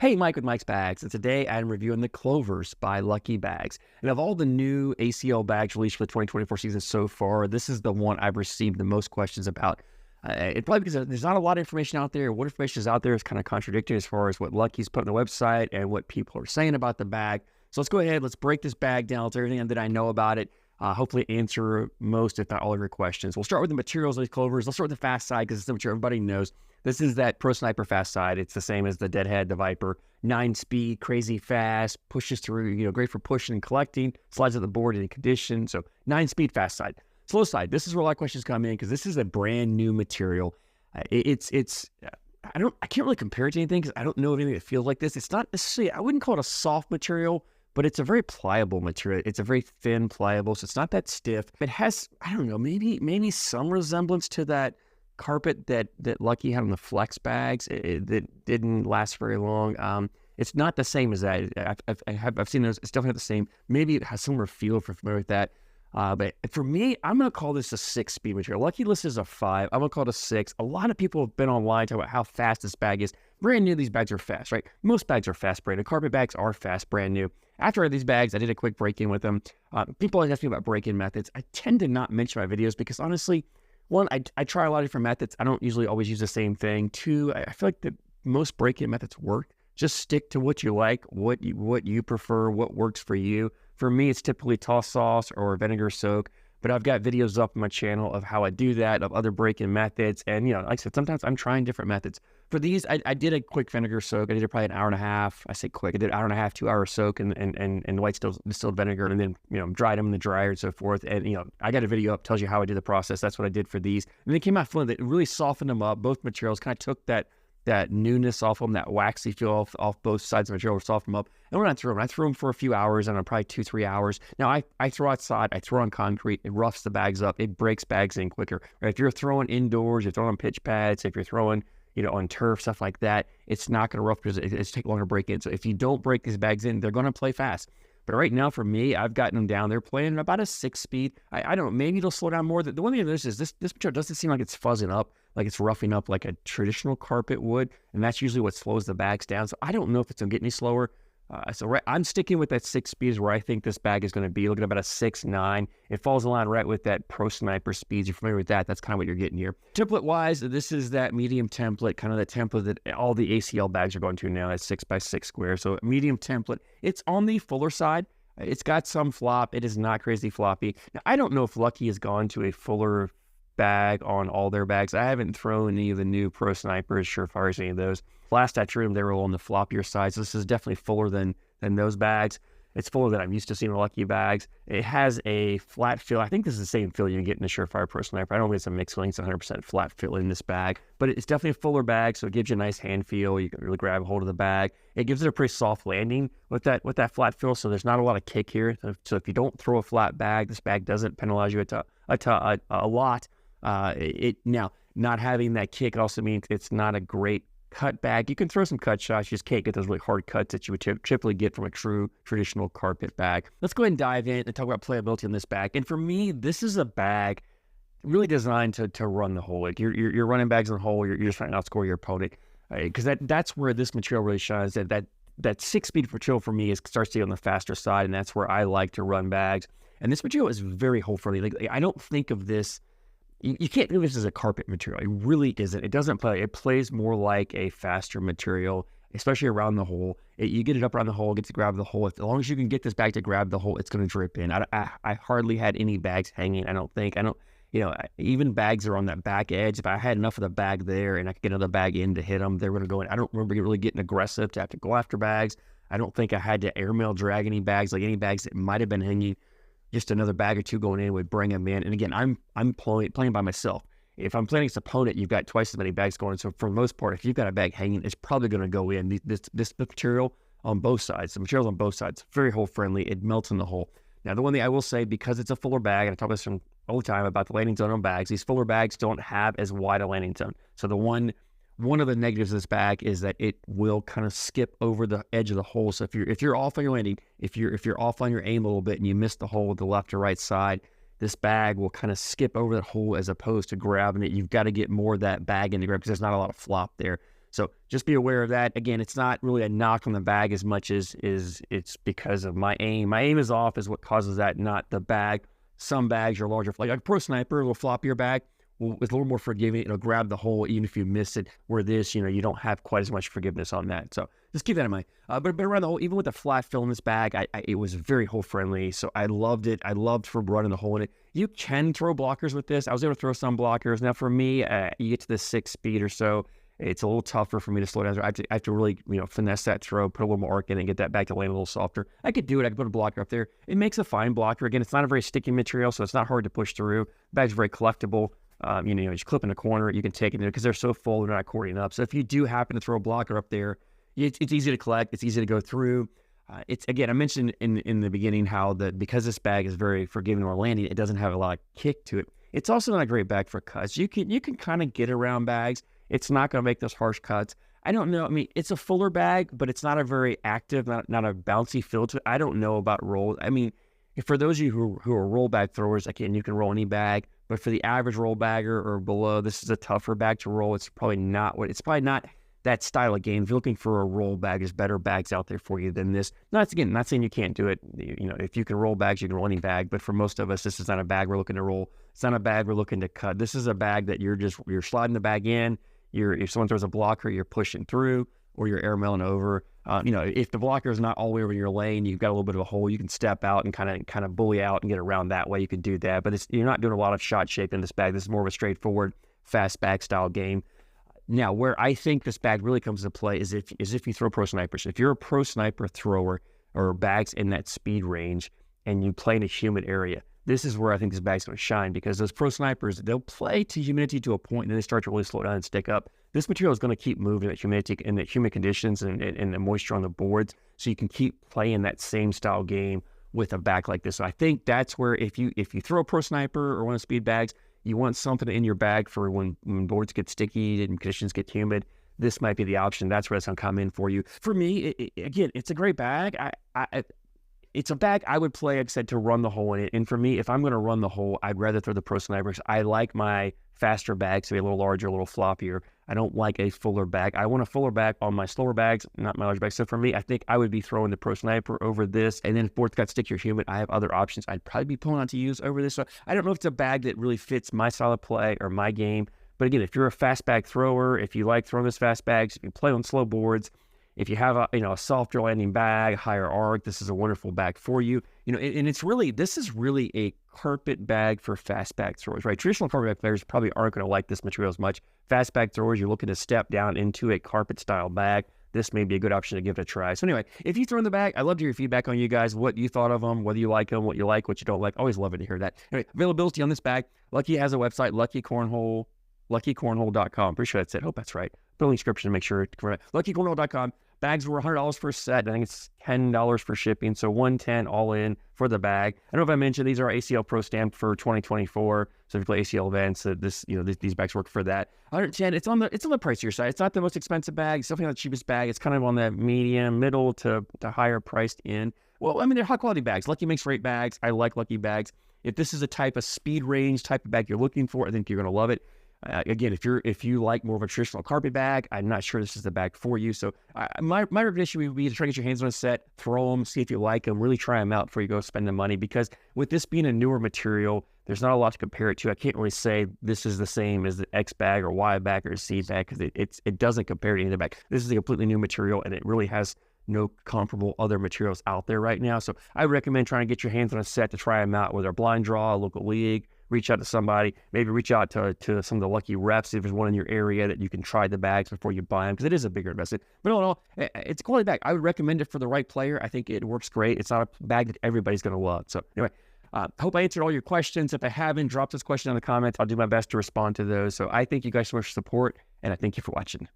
Hey, Mike with Mike's Bags, and today I'm reviewing the Clovers by Lucky Bags. And of all the new ACL bags released for the 2024 season so far, this is the one I've received the most questions about. It probably because there's not a lot of information out there. What information is out there is kind of contradicting as far as what Lucky's put on the website and what people are saying about the bag. So let's go ahead, let's break this bag down. Let's everything that I know about it. Hopefully answer most, if not all of your questions. We'll start with the materials of these Clovers. Let's start with the fast side because it's the material everybody knows. This is that Pro Sniper fast side. It's the same as the Deadhead, the Viper. 9-speed, crazy fast, pushes through, great for pushing and collecting, slides at the board in any condition. So 9-speed fast side. Slow side, this is where a lot of questions come in because this is a brand new material. I can't really compare it to anything because I don't know of anything that feels like this. It's not necessarily, I wouldn't call it a soft material, but it's a very pliable material. It's a very thin, pliable, so it's not that stiff. It has, I don't know, maybe some resemblance to that carpet that Lucky had on the Flex bags that didn't last very long. It's not the same as that. I've seen those. It's definitely not the same. Maybe it has similar feel if you're familiar with that. But for me, I'm going to call this a 6-speed material. Lucky List is a 5. I'm going to call it a 6. A lot of people have been online talking about how fast this bag is. Brand new, these bags are fast, right? Most bags are fast brand new. Carpet bags are fast brand new. After I had these bags, I did a quick break-in with them. People always ask me about break-in methods. I tend to not mention my videos because honestly, one, I try a lot of different methods. I don't usually always use the same thing. Two, I feel like most break-in methods work. Just stick to what you like, what you prefer, what works for you. For me, it's typically toss sauce or vinegar soak, but I've got videos up on my channel of how I do that, of other break-in methods. And, like I said, sometimes I'm trying different methods. For these, I did a quick vinegar soak. I did probably an hour and a half. I say quick. I did an hour and a half, 2-hour soak and white distilled vinegar, and then, dried them in the dryer and so forth. And, I got a video up, tells you how I did the process. That's what I did for these. And they came out feeling that it really softened them up. Both materials kind of took that newness off them, that waxy feel off both sides of the material, soften them up. And when I threw them for a few hours, and probably 2-3 hours. Now, I throw outside, I throw on concrete, it roughs the bags up, it breaks bags in quicker. Right? If you're throwing indoors, you're throwing on pitch pads, if you're throwing, on turf, stuff like that, it's not going to rough because it's take longer to break in. So if you don't break these bags in, they're going to play fast. But right now, for me, I've gotten them down. They're playing about a 6-speed. I don't know, maybe it'll slow down more. The one thing I noticed is this material doesn't seem like it's fuzzing up, like it's roughing up like a traditional carpet would, and that's usually what slows the bags down. So I don't know if it's going to get any slower. I'm sticking with that 6 speeds where I think this bag is going to be. Looking at about a 6-9. It falls in line right with that Pro Sniper speeds. You're familiar with that. That's kind of what you're getting here. Template-wise, this is that medium template, kind of the template that all the ACL bags are going to now. That's 6x6 square. So medium template. It's on the fuller side. It's got some flop. It is not crazy floppy. Now, I don't know if Lucky has gone to a fuller bag on all their bags. I haven't thrown any of the new Pro Snipers, Surefires, any of those. Last I threw them, they were on the floppier side. So this is definitely fuller than those bags. It's fuller than I'm used to seeing Lucky bags. It has a flat fill. I think this is the same fill you get in the Surefire Pro Sniper. I don't think it's a mixed filling. It's 100% flat fill in this bag. But it's definitely a fuller bag, so it gives you a nice hand feel. You can really grab a hold of the bag. It gives it a pretty soft landing with that flat fill, so there's not a lot of kick here. So if you don't throw a flat bag, this bag doesn't penalize you a lot. Now, not having that kick also means it's not a great cut bag. You can throw some cut shots, you just can't get those really hard cuts that you would typically get from a true traditional carpet bag. Let's go ahead and dive in and talk about playability in this bag. And for me, this is a bag really designed to run the hole. Like you're running bags in the hole, you're just trying to outscore your opponent. Because that's where this material really shines. That 6-speed material for me starts to be on the faster side, and that's where I like to run bags. And this material is very hole friendly. Like I don't think of this. You can't think of this as a carpet material. It really isn't. It doesn't play. It plays more like a faster material, especially around the hole. You get it up around the hole, get to grab the hole. As long as you can get this bag to grab the hole, it's going to drip in. I hardly had any bags hanging. I don't think. Even bags are on that back edge. If I had enough of the bag there and I could get another bag in to hit them, they're going to go in. I don't remember really getting aggressive to have to go after bags. I don't think I had to airmail drag any bags, like any bags that might have been hanging. Just another bag or two going in would bring them in. And again, I'm playing by myself. If I'm playing against an opponent, you've got twice as many bags going. So for the most part, if you've got a bag hanging, it's probably going to go in. This material on both sides, the materials on both sides, very hole friendly. It melts in the hole. Now, the one thing I will say, because it's a fuller bag, and I talk about this all the time about the landing zone on bags, these fuller bags don't have as wide a landing zone. So one of the negatives of this bag is that it will kind of skip over the edge of the hole. So if you're off on your landing, if you're off on your aim a little bit and you miss the hole with the left or right side, this bag will kind of skip over that hole as opposed to grabbing it. You've got to get more of that bag in the grab because there's not a lot of flop there. So just be aware of that. Again, it's not really a knock on the bag as much as it's because of my aim. My aim is off is what causes that, not the bag. Some bags are larger, like a Pro Sniper, a little floppier bag. It's a little more forgiving. It'll grab the hole even if you miss it, where this, you don't have quite as much forgiveness on that. So just keep that in mind. But around the hole, even with the flat fill in this bag, it was very hole friendly. So I loved it. I loved for running the hole in it. You can throw blockers with this. I was able to throw some blockers. Now for me, you get to the 6 speed or so, it's a little tougher for me to slow down. I have to really, finesse that throw, put a little more arc in it, and get that back to land a little softer. I could do it. I could put a blocker up there. It makes a fine blocker. Again, it's not a very sticky material, so it's not hard to push through. The bag's very collectible. Just clip in a corner, you can take it there because they're so full, they're not cording up. So if you do happen to throw a blocker up there, it's easy to collect, it's easy to go through. It's again, I mentioned in the beginning how because this bag is very forgiving or landing, it doesn't have a lot of kick to it. It's also not a great bag for cuts. You can kind of get around bags. It's not going to make those harsh cuts. I don't know. I mean, it's a fuller bag, but it's not a very active, not a bouncy feel to it. I don't know about roll. I mean, for those of you who are roll bag throwers, again, you can roll any bag. But for the average roll bagger or below, this is a tougher bag to roll. It's probably not that style of game. If you're looking for a roll bag, there's better bags out there for you than this. Not saying you can't do it. If you can roll bags, you can roll any bag. But for most of us, this is not a bag we're looking to roll. It's not a bag we're looking to cut. This is a bag that you're sliding the bag in. If someone throws a blocker, you're pushing through, or you're air mailing over. If the blocker is not all the way over in your lane, you've got a little bit of a hole, you can step out and kind of bully out and get around that way. You can do that, but you're not doing a lot of shot shape in this bag. This is more of a straightforward fast bag style game. Now, where I think this bag really comes into play is if you throw Pro Snipers. If you're a Pro Sniper thrower or bags in that speed range and you play in a humid area, this is where I think this bag's going to shine, because those Pro Snipers, they'll play to humidity to a point and then they start to really slow down and stick up. This material is going to keep moving at humidity and the humid conditions and the moisture on the boards, so you can keep playing that same style game with a bag like this. So I think that's where if you throw a Pro Sniper or one of the speed bags, you want something in your bag for when boards get sticky and conditions get humid. This might be the option. That's where it's going to come in for you. For me, again, it's a great bag. It's a bag I would play, like I said, to run the hole in it. And for me, if I'm going to run the hole, I'd rather throw the Pro Snipers. I like my faster bags to be a little larger, a little floppier. I don't like a fuller bag. I want a fuller bag on my slower bags, not my large bags. So for me, I think I would be throwing the Pro Sniper over this. And then if boards got sticky or humid, I have other options I'd probably be pulling on to use over this. So I don't know if it's a bag that really fits my style of play or my game. But again, if you're a fast bag thrower, if you like throwing those fast bags, if you play on slow boards, if you have a softer landing bag, higher arc, this is a wonderful bag for you. And this is really a carpet bag for fast bag throwers, right? Traditional carpet bag players probably aren't going to like this material as much. Fast bag throwers, you're looking to step down into a carpet style bag. This may be a good option to give it a try. So anyway, if you throw in the bag, I'd love to hear your feedback on you guys, what you thought of them, whether you like them, what you like, what you don't like. Always love it to hear that. Anyway, availability on this bag. Lucky has a website, luckycornhole.com. Pretty sure that's it. Hope that's right. Put a link description to make sure it's correct. luckycornhole.com. Bags were $100 for a set. I think it's $10 for shipping, so $110 all in for the bag. I don't know if I mentioned these are ACL Pro Stamp for 2024. So if you play ACL events, these bags work for that. $110. It's on the pricier side. It's not the most expensive bag. It's definitely not the cheapest bag. It's kind of on the medium, middle to higher priced in. Well, I mean, they're high quality bags. Lucky makes great bags. I like Lucky bags. If this is a type of speed range type of bag you're looking for, I think you're going to love it. Again, if you like more of a traditional carpet bag, I'm not sure this is the bag for you. So my recommendation would be to try to get your hands on a set, throw them, see if you like them, really try them out before you go spend the money. Because with this being a newer material, there's not a lot to compare it to. I can't really say this is the same as the X bag or Y bag or C bag, because it doesn't compare to any other bag. This is a completely new material, and it really has no comparable other materials out there right now. So I recommend trying to get your hands on a set to try them out, whether a blind draw, a local league. Reach out to somebody, maybe reach out to some of the Lucky reps if there's one in your area that you can try the bags before you buy them, because it is a bigger investment. But all in all, it's a quality bag. I would recommend it for the right player. I think it works great. It's not a bag that everybody's going to love. So anyway, hope I answered all your questions. If I haven't, drop this question in the comments. I'll do my best to respond to those. So I thank you guys so much for support, and I thank you for watching.